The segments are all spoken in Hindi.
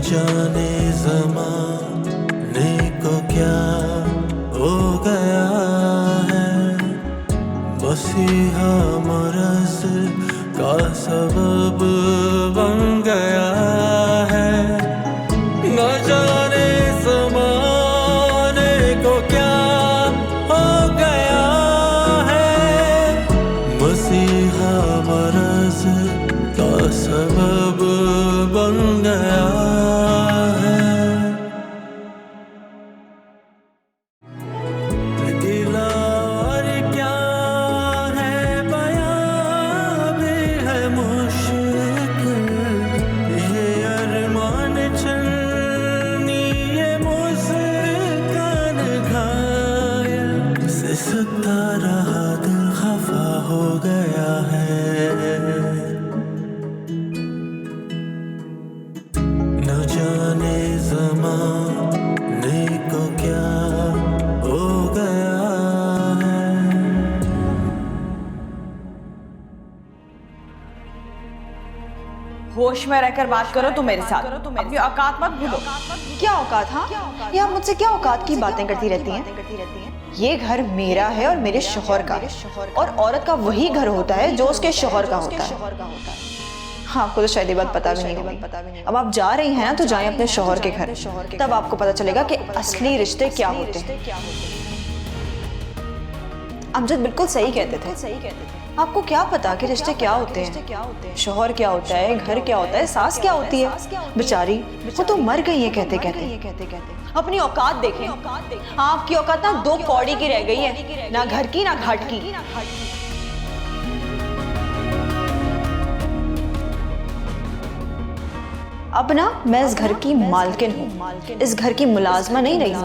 जाने ज़माने को क्या हो गया है, मसीहा मरज़ का सबब बन गया है। न जाने ज़माने को क्या हो गया है, मसीहा मरज़ का सबब बन गया है। गिला और क्या है बयां भी है मुश्किल, ये अरमान चलनी ये मुस्कान घायल, सिसकता रहा दिल खफा हो गया है। न जाने ज़माने को क्या हो गया है। होश में रहकर बात करो तुम मेरे साथ, अपनी औकात मत भूलो। क्या औकात? हाँ, ये आप मुझसे क्या औकात की बातें करती रहती हैं? ये घर मेरा है और मेरे शौहर का, और औरत का वही घर होता है जो उसके शौहर का होता है। हाँ, आपको तो शायद ये बात पता भी नहीं होगी। अब आप जा रही हैं ना, तो जाएं अपने शौहर के घर, तब आपको पता चलेगा कि असली रिश्ते क्या होते हैं। अमजद बिल्कुल सही कहते थे। आपको क्या पता कि रिश्ते क्या होते हैं, शौहर क्या होता है, घर क्या होता है, सास क्या होती है। बेचारी वो तो मर गई है कहते कहते। अपनी औकात देखें। आपकी औकात ना 2 कौड़ी की रह गई है, ना घर की ना घाट की। अब ना मैं इस घर की मालकिन हूँ, इस घर की मुलाजमा नहीं रही हूँ।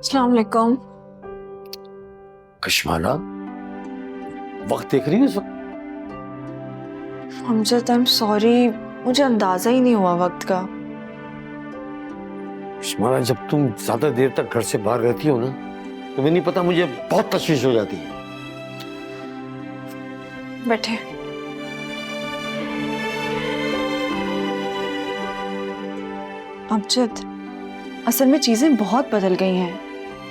अस्सलाम वालेकुम। कश्माला, वक्त देख रही है इस वक्त? अमजद, आई एम सॉरी, मुझे अंदाजा ही नहीं हुआ वक्त का। कश्माला, जब तुम ज्यादा देर तक घर से बाहर रहती हो ना, तुम्हें नहीं पता मुझे बहुत तशवीश हो जाती है। बैठे। अमजद, असल में चीजें बहुत बदल गई हैं।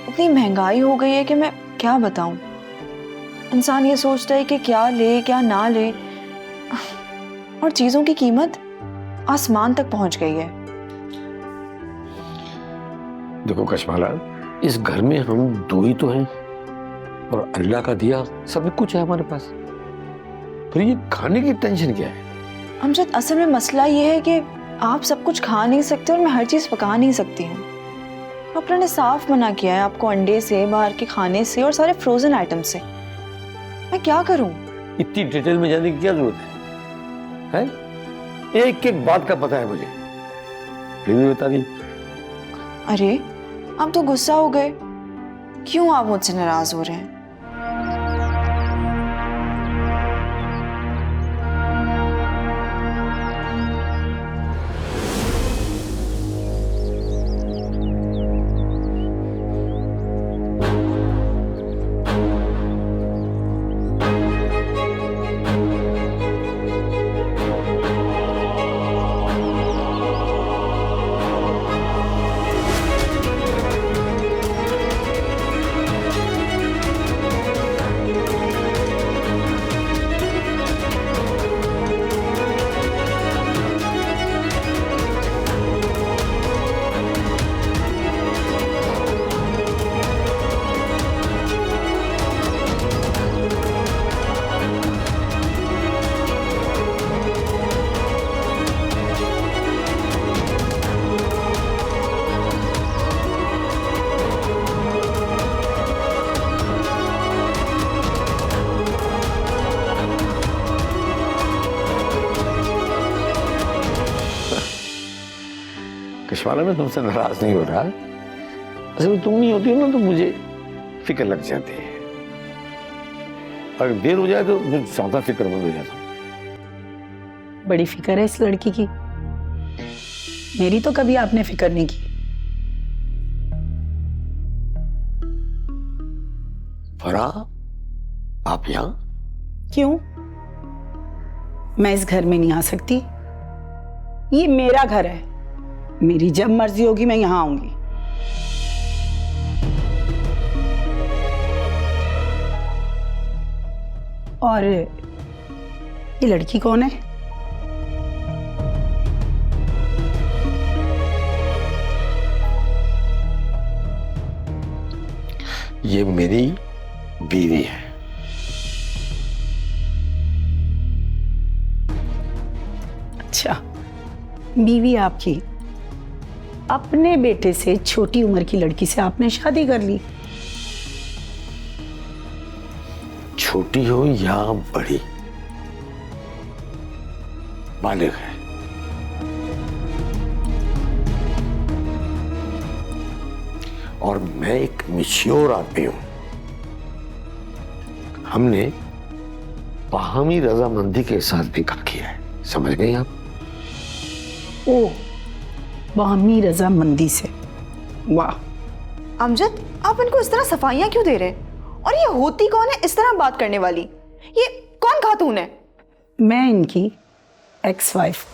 इतनी महंगाई हो गई है कि मैं क्या बताऊं। इंसान ये सोचता है कि क्या ले क्या ना ले, और चीजों की कीमत आसमान तक पहुंच गई है। देखो कश्माला, इस घर में हम 2 ही तो हैं, और अल्लाह का दिया सब कुछ है हमारे पास। फिर ये खाने की टेंशन क्या है? अमजद, असल में मसला ये है कि आप सब कुछ खा नहीं सकते और मैं हर चीज पका नहीं सकती हूँ। डॉक्टर ने साफ मना किया है आपको अंडे से, बाहर के खाने से और सारे फ्रोजन आइटम से। मैं क्या करूं? इतनी डिटेल में जाने की क्या जरूरत है? एक एक बात का पता है मुझे, फिर भी बता दी। अरे, आप तो गुस्सा हो गए। क्यों आप मुझसे नाराज हो रहे हैं? कश्माला, मैं तुमसे नाराज नहीं हो रहा। असल में तुम नहीं होती हो ना, तो मुझे फिक्र लग जाती है। अगर देर हो जाए तो मुझे ज्यादा फिक्रमंद हो जाता हूँ। बड़ी फिक्र है इस लड़की की। मेरी तो कभी आपने फिक्र नहीं की। फराह, आप यहाँ? क्यों? मैं इस घर में नहीं आ सकती? ये मेरा घर है, मेरी जब मर्जी होगी मैं यहाँ आऊंगी। और ये लड़की कौन है? ये मेरी बीवी है। अच्छा, बीवी आपकी। अपने बेटे से छोटी उम्र की लड़की से आपने शादी कर ली। छोटी हो या बड़ी, बालिग है। और मैं एक मैच्योर आदमी हूं। हमने बाहमी रजामंदी के साथ निकाह किया है, समझ गए आप? ओ, बाहमी रजामंदी से। वाह। अमजद, आप इनको इस तरह सफाइयां क्यों दे रहे हैं? और ये होती कौन है इस तरह बात करने वाली? ये कौन खातून है? मैं इनकी एक्स वाइफ।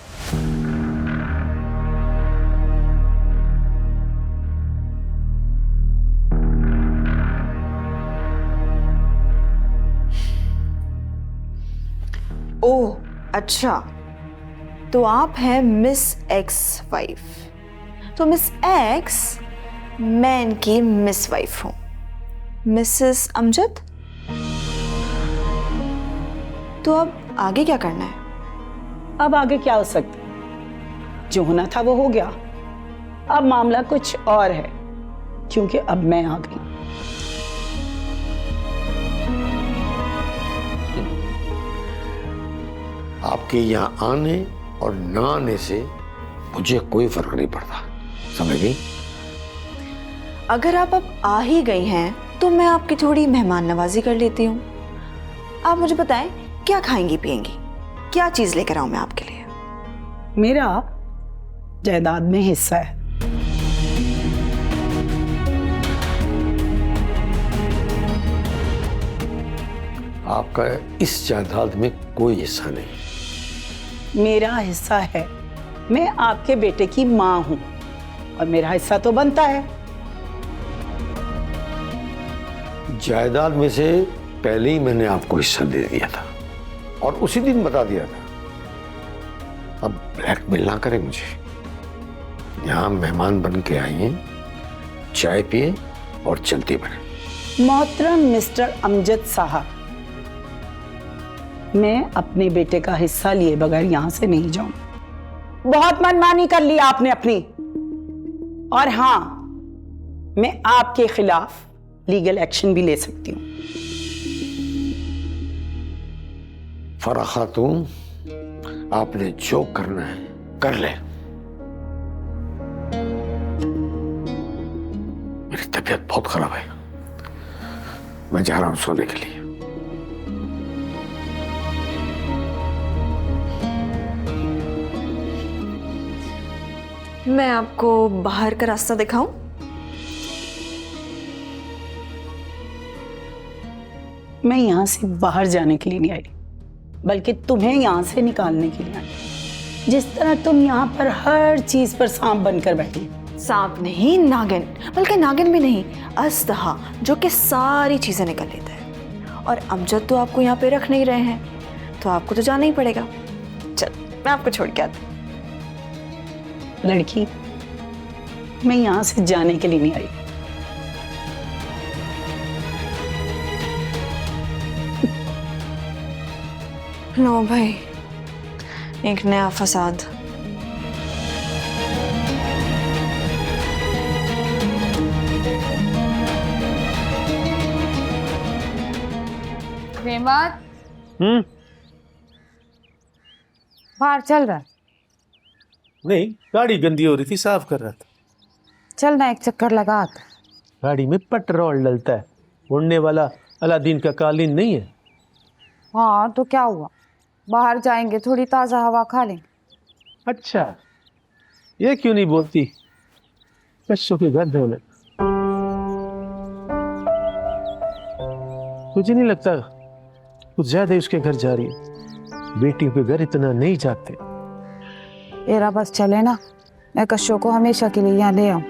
ओह अच्छा, तो आप हैं मिस एक्स वाइफ। तो मिस एक्स, मैं इनकी मिस वाइफ हूं, मिसेस अमजद। तो अब आगे क्या करना है? अब आगे क्या हो सकता है? जो होना था वो हो गया। अब मामला कुछ और है, क्योंकि अब मैं आ गई। आपके यहाँ आने और ना आने से मुझे कोई फर्क नहीं पड़ता, समझ गई? अगर आप अब आ ही गई हैं तो मैं आपकी थोड़ी मेहमान नवाजी कर लेती हूँ। आप मुझे बताएं, क्या खाएंगी पिएंगी? क्या चीज लेकर आऊं मैं आपके लिए? मेरा जायदाद में हिस्सा है। आपका इस जायदाद में कोई हिस्सा नहीं। मेरा हिस्सा है। मैं आपके बेटे की माँ हूं और मेरा हिस्सा तो बनता है। जायदाद में से पहले ही मैंने आपको हिस्सा दे दिया था और उसी दिन बता दिया था। अब ब्लैकमेल ना करें मुझे। यहाँ मेहमान बन के आई हैं, चाय पिए और चलती बने। मोहतरम मिस्टर अमजद साहब, मैं अपने बेटे का हिस्सा लिए बगैर यहां से नहीं जाऊं। बहुत मनमानी कर ली आपने अपनी। और हां, मैं आपके खिलाफ लीगल एक्शन भी ले सकती हूं। फराह खातून, आपने जो करना है कर ले। मेरी तबीयत बहुत खराब है, मैं जा रहा हूं सोने के लिए। मैं आपको बाहर का रास्ता दिखाऊं? मैं यहां से बाहर जाने के लिए नहीं आई, बल्कि तुम्हें यहां से निकालने के लिए आई। जिस तरह तुम यहां पर हर चीज पर सांप बनकर बैठी। सांप नहीं, नागिन। बल्कि नागिन भी नहीं, अस्तहा, जो कि सारी चीजें निकल लेता है। और अमजद तो आपको यहाँ पे रख नहीं रहे हैं, तो आपको तो जाना ही पड़ेगा। चल, मैं आपको छोड़ के आती। लड़की, मैं यहां से जाने के लिए नहीं आई। लो भाई, एक नया फसाद। हेमंत, बाहर चल रहा है? नहीं, गाड़ी गंदी हो रही थी, साफ कर रहा था। चल ना, एक चक्कर लगा आता। गाड़ी में पेट्रोल डलता है, उड़ने वाला अलादीन का कालीन नहीं है। हाँ तो क्या हुआ, बाहर जाएंगे, थोड़ी ताज़ा हवा खा लें। अच्छा, ये क्यों नहीं बोलती कश्यप के घर ढोले? तुझे नहीं लगता कुछ ज्यादा ही उसके घर जा रही है? बेटियों के घर इतना नहीं जाते। तेरा बस चले ना, मैं कश्यो को हमेशा के लिए यहाँ ले आऊं,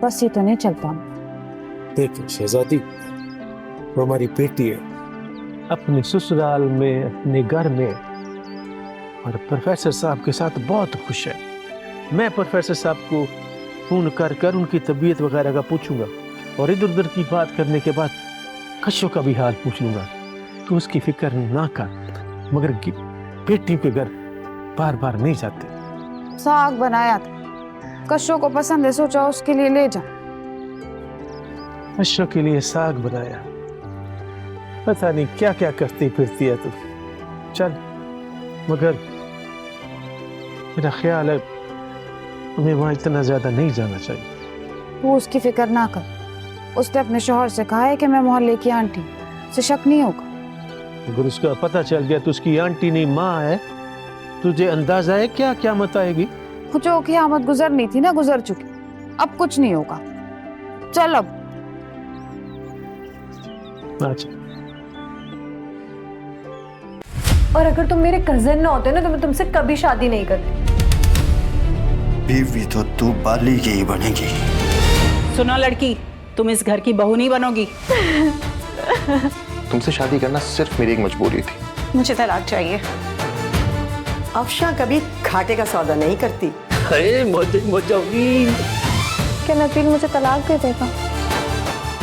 बस ये तो नहीं चलता। देखिए शहजादी, वो हमारी बेटी है, अपने ससुराल में, अपने घर में, और प्रोफेसर साहब के साथ बहुत खुश है। मैं प्रोफेसर साहब को फोन कर कर उनकी तबीयत वगैरह का पूछूंगा, और इधर उधर की बात करने के बाद कश्यो का भी हाल पूछ लूंगा। तू उसकी फिक्र ना कर, मगर बेटियों के घर बार बार नहीं जाते। साग बनाया था, कश्यो को पसंद है, सोचा उसके लिए ले जा। कश्यो के लिए साग बनाया, पता नहीं क्या क्या करती फिरती है तू। चल, मगर मेरा ख्याल है तुम्हें वहां इतना ज्यादा नहीं जाना चाहिए। तू उसकी फिक्र ना कर, उसने अपने शौहर से कहा है कि मैं मोहल्ले की आंटी, उसे शक नहीं होगा। अगर उसका पता चल गया तो उसकी आंटी नहीं माँ है, तुझे अंदाजा है क्या क्या मत आएगी? जो क़यामत गुजरनी थी ना, गुजर चुकी, अब कुछ नहीं होगा। चल अब। अच्छा, और अगर तुम मेरे कजिन ना होते ना तो मैं तुमसे कभी शादी नहीं करती। बीवी तो तू बाली की ही बनेगी। सुनो लड़की, तुम इस घर की बहू नहीं बनोगी। तुमसे शादी करना सिर्फ मेरी एक मजबूरी थी। मुझे तलाक चाहिए। अफशा कभी घाटे का सौदा नहीं करती। अरे मौज होगी। क्या नबील मुझे तलाक दे देगा?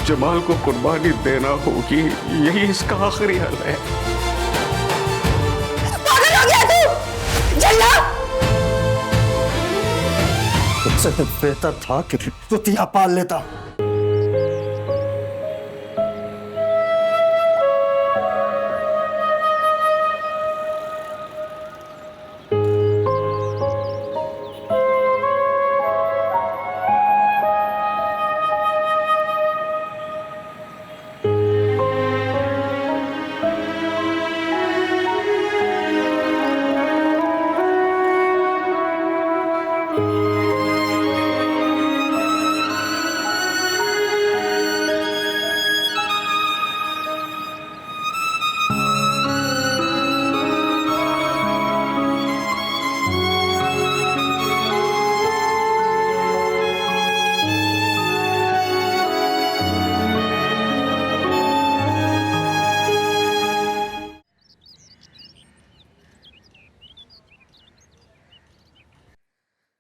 जमाल को कुर्बानी देना होगी, यही इसका आखिरी हल है। पागल हो गया तू? जल्ला! उससे बेहतर था कि तुतिया पाल लेता।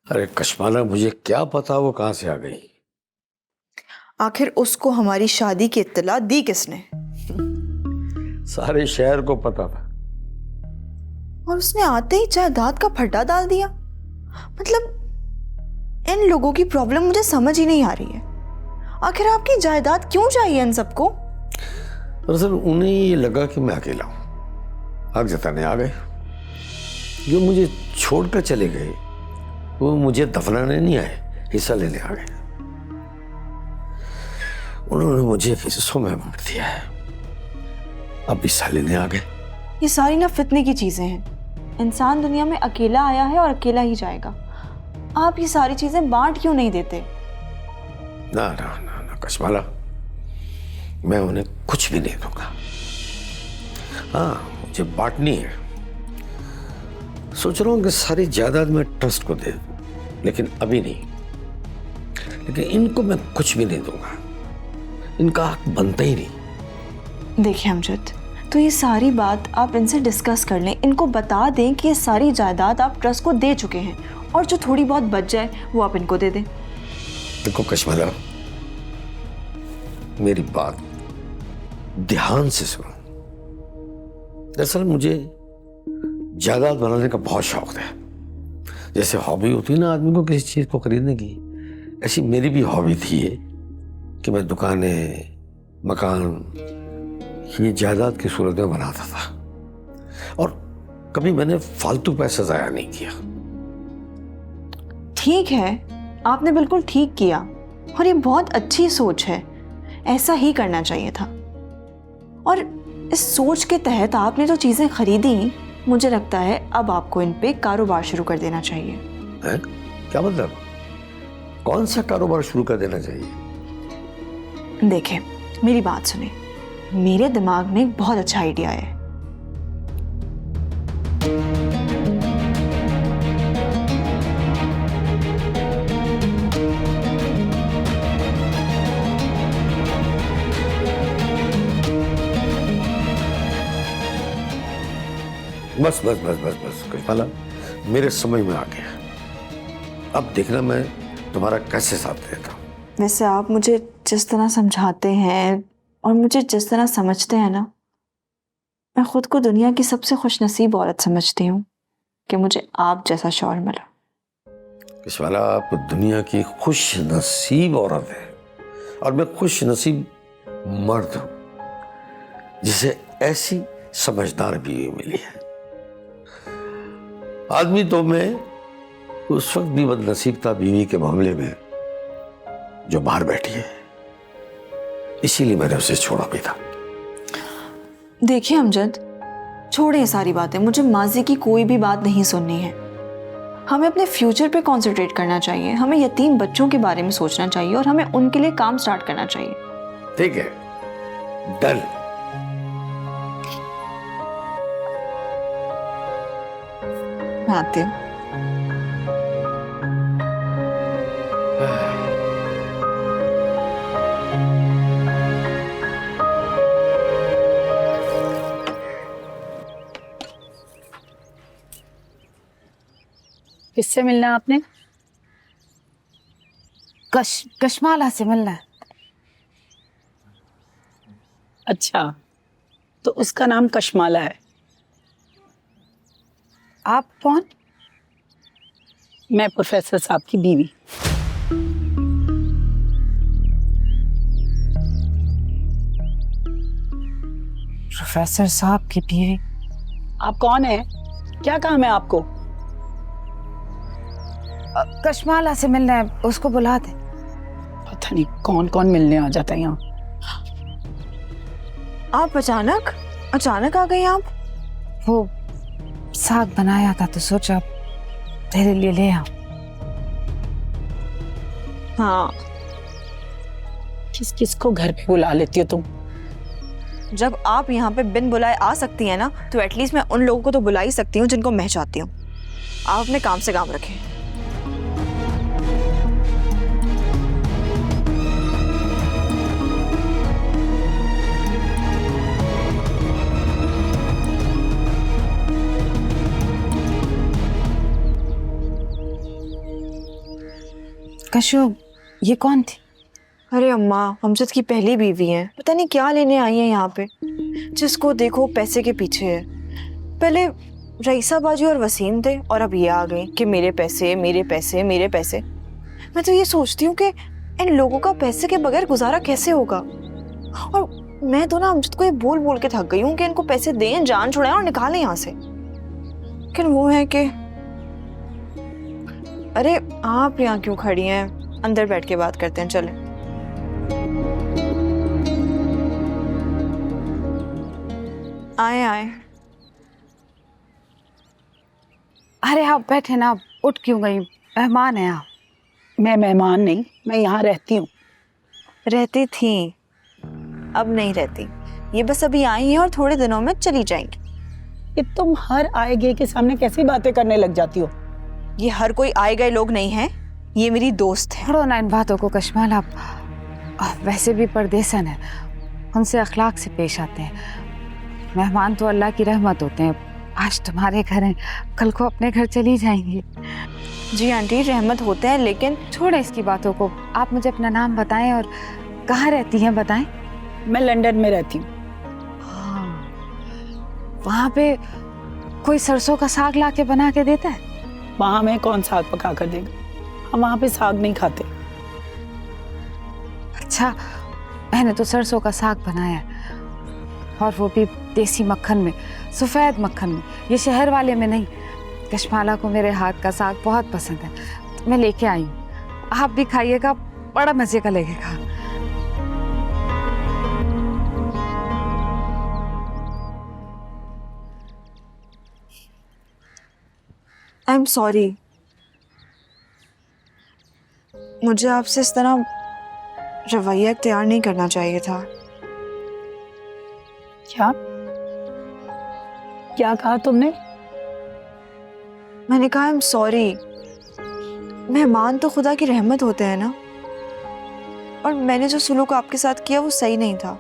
अरे कश्माला, मुझे क्या पता वो कहां से आ गई। आखिर उसको हमारी शादी की इत्तला दी किसने? सारे शहर को पता था, और उसने आते ही जायदाद का फड्डा डाल दिया। मतलब इन लोगों की प्रॉब्लम मुझे समझ ही नहीं आ रही है। आखिर आपकी जायदाद क्यों चाहिए इन सबको? दरअसल उन्हें ये लगा कि मैं अकेला हूं, हक जताने आ गए। जो मुझे छोड़कर चले गए वो मुझे दफनाने नहीं आए, हिस्सा लेने आ गए। उन्होंने मुझे हिस्सों में बांट दिया है, अब हिस्सा लेने आ गए। ये सारी ना फितने की चीजें हैं। इंसान दुनिया में अकेला आया है और अकेला ही जाएगा। आप ये सारी चीजें बांट क्यों नहीं देते? ना ना ना ना कश्माला, मैं उन्हें कुछ भी नहीं दूंगा। हाँ, मुझे बांटनी है। सोच रहा हूं कि सारी जायदाद मैं ट्रस्ट को दे दूं, लेकिन अभी नहीं। लेकिन इनको मैं कुछ भी नहीं दूंगा, इनका हक बनता ही नहीं। देखिए अमजद, तो ये सारी बात आप इनसे डिस्कस कर लें। इनको बता दें कि ये सारी जायदाद आप ट्रस्ट को दे चुके हैं, और जो थोड़ी बहुत बच जाए वो आप इनको दे दें। देखो कश्माला, मेरी बात ध्यान से सुनो। दरअसल मुझे जायदाद बनाने का बहुत शौक है। जैसे हॉबी होती है ना आदमी को किसी चीज को खरीदने की, ऐसी मेरी भी हॉबी थी ये कि मैं दुकानें, मकान ये जायदाद की सूरत में बनाता था, और कभी मैंने फालतू पैसा जाया नहीं किया। ठीक है, आपने बिल्कुल ठीक किया, और ये बहुत अच्छी सोच है। ऐसा ही करना चाहिए था। और इस सोच के तहत आपने जो चीजें खरीदी मुझे लगता है अब आपको इन पे कारोबार शुरू कर देना चाहिए। है? क्या मतलब? कौन सा कारोबार शुरू कर देना चाहिए? देखिए, मेरी बात सुने, मेरे दिमाग में एक बहुत अच्छा आइडिया है। बस बस बस बस बस कशमाला, मेरे समझ में आ गया। अब देखना मैं तुम्हारा कैसे साथ देता हूँ। वैसे आप मुझे जिस तरह समझाते हैं और मुझे जिस तरह समझते हैं ना, मैं खुद को दुनिया की सबसे खुशनसीब औरत समझती हूँ कि मुझे आप जैसा शौहर मिला। कशमाला, आप दुनिया की खुश नसीब औरत है और मैं खुश नसीब मर्द हूँ जिसे ऐसी समझदार बीवी मिली है। आदमी तो मैं उस वक्त भी बदनसीब था बीवी के मामले में जो बाहर बैठी है, इसीलिए मैंने उसे छोड़ा भी था। देखिए अमजद, छोड़े ये सारी बातें, मुझे माजी की कोई भी बात नहीं सुननी है। हमें अपने फ्यूचर पे कंसंट्रेट करना चाहिए, हमें यतीम बच्चों के बारे में सोचना चाहिए और हमें उनके लिए काम स्टार्ट करना चाहिए। ठीक है, डन। मैं आती हूँ। किससे मिलना है आपने? कशमाला से मिलना है। अच्छा, तो उसका नाम कशमाला है। आप कौन? मैं प्रोफेसर साहब की बीवी। प्रोफेसर साहब की बीवी? आप कौन है? क्या काम है आपको? कशमाला से मिलना है, उसको बुला दे। पता नहीं कौन कौन मिलने आ जाता है यहाँ। आप अचानक आ गई आप? वो साग बनाया था तो सोचा तेरे लिए ले आऊं। हाँ, किस किस को घर पे बुला लेती हो तुम? जब आप यहाँ पे बिन बुलाए आ सकती हैं ना, तो एटलीस्ट मैं उन लोगों को तो बुला ही सकती हूँ जिनको मैं चाहती हूँ। आप अपने काम से काम रखें। कशो, ये कौन थी? अरे अम्मा, अमजद की पहली बीवी है, पता नहीं क्या लेने आई है यहाँ पे। जिसको देखो पैसे के पीछे है। पहले रईसा बाजी और वसीम थे और अब ये आ गए कि मेरे पैसे मेरे पैसे मेरे पैसे। मैं तो ये सोचती हूँ कि इन लोगों का पैसे के बगैर गुजारा कैसे होगा। और मैं तो ना अमजद को ये बोल बोल के थक गई हूँ कि इनको पैसे दें, जान छुड़ाएं और निकालें यहाँ से। लेकिन वो है कि अरे आप यहाँ क्यों खड़ी हैं? अंदर बैठ के बात करते हैं, चलें। आए आए। अरे आप बैठे ना, उठ क्यों गई? मेहमान है आप। मैं मेहमान नहीं, मैं यहाँ रहती हूँ। रहती थी, अब नहीं रहती। ये बस अभी आई हैं और थोड़े दिनों में चली जाएंगी। ये तुम हर आए गए के सामने कैसी बातें करने लग जाती हो? ये हर कोई आए गए लोग नहीं है, ये मेरी दोस्त है। छोड़ो ना इन बातों को कशमाला, आप वैसे भी परदेसन है, उनसे अखलाक से पेश आते हैं। मेहमान तो अल्लाह की रहमत होते हैं। आज तुम्हारे घर हैं, कल को अपने घर चली जाएंगी। जी आंटी, रहमत होते हैं, लेकिन छोड़े इसकी बातों को। आप मुझे अपना नाम बताएं और कहाँ रहती हैं बताएं। मैं लंदन में रहती हूँ। हाँ, वहाँ पे कोई सरसों का साग ला के बना के देता है? वहाँ में कौन साग पका कर देगा? हम वहाँ पे साग नहीं खाते। अच्छा, मैंने तो सरसों का साग बनाया और वो भी देसी मक्खन में, सफ़ेद मक्खन में, ये शहर वाले में नहीं। कशमाला को मेरे हाथ का साग बहुत पसंद है, तो मैं लेके आई हूँ। आप भी खाइएगा, बड़ा मजे का लगेगा। आई एम सॉरी, मुझे आपसे इस तरह रवैया तैयार नहीं करना चाहिए था। क्या क्या कहा तुमने? मैंने कहा आई एम सॉरी। मेहमान तो खुदा की रहमत होते हैं ना, और मैंने जो सुलूक आपके साथ किया वो सही नहीं था।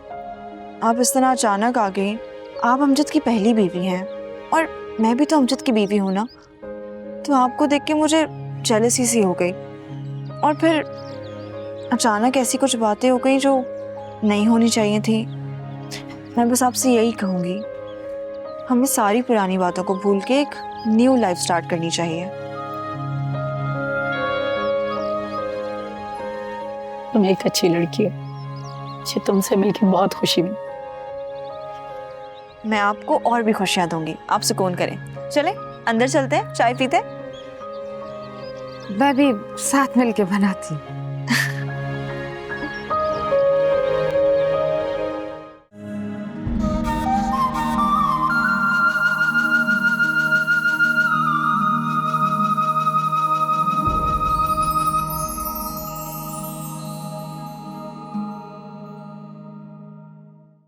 आप इस तरह अचानक आ गई। आप अमजद की पहली बीवी हैं और मैं भी तो अमजद की बीवी हूँ ना, तो आपको देख के मुझे जेलसी सी हो गई और फिर अचानक ऐसी कुछ बातें हो गई जो नहीं होनी चाहिए थी। मैं बस आपसे यही कहूँगी, हमें सारी पुरानी बातों को भूल के एक न्यू लाइफ स्टार्ट करनी चाहिए। तुम एक अच्छी लड़की है, मुझे तुमसे मिलकर बहुत खुशी हुई। मैं आपको और भी खुशियाँ दूंगी, आप सुकून करें। चले अंदर चलते हैं, चाय पीते हैं। मैं भी साथ मिलके बनाती हूँ।